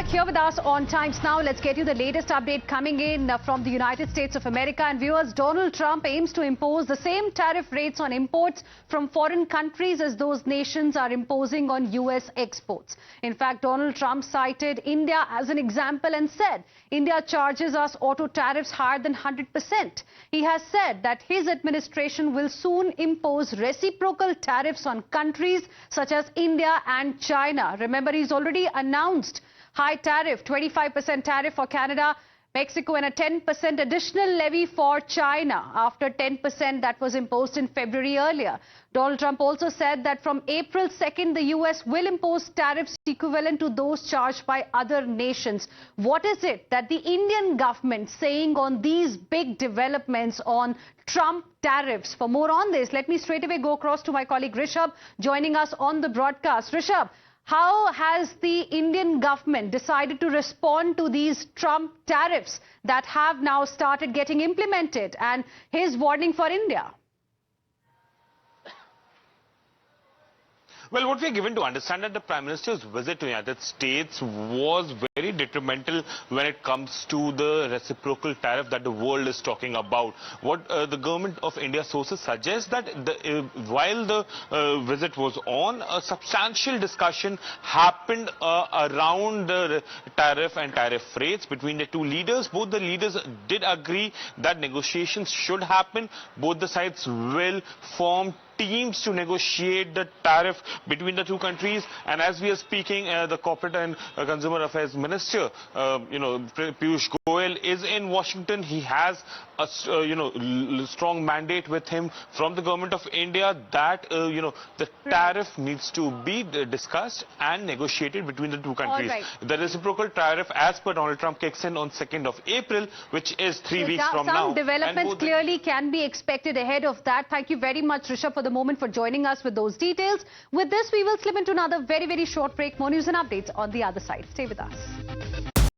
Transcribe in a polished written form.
back here with us on Times Now. Let's get you the latest update coming in from the United States of America. And viewers, Donald Trump aims to impose the same tariff rates on imports from foreign countries as those nations are imposing on U.S. exports. In fact, Donald Trump cited India as an example and said India charges us auto tariffs higher than 100%. He has said that his administration will soon impose reciprocal tariffs on countries such as India and China. Remember, he's already announced high tariff, 25% tariff for Canada, Mexico, and a 10% additional levy for China after 10% that was imposed in February earlier. Donald Trump also said that from April 2nd, the U.S. will impose tariffs equivalent to those charged by other nations. What is it that the Indian government saying on these big developments on Trump tariffs? For more on this, let me straight away go across to my colleague Rishabh joining us on the broadcast. Rishabh, how has the Indian government decided to respond to these Trump tariffs that have now started getting implemented and his warning for India? Well, what we are given to understand that the Prime Minister's visit to the United States was very detrimental when it comes to the reciprocal tariff that the world is talking about. What the government of India sources suggest that while the visit was on, a substantial discussion happened around the tariff and tariff rates between the two leaders. Both the leaders did agree that negotiations should happen. Both the sides will form teams to negotiate the tariff between the two countries. And as we are speaking, the Corporate and Consumer Affairs Minister, Piyush Goyal is in Washington. He has a strong mandate with him from the government of India that the tariff needs to be discussed and negotiated between the two countries. Right. The reciprocal tariff, as per Donald Trump, kicks in on 2nd of April, which is 3 weeks from now. Some developments clearly can be expected ahead of that. Thank you very much, Rishabh, for the moment for joining us with those details. With this, we will slip into another very, very short break. More news and updates on the other side. Stay with us.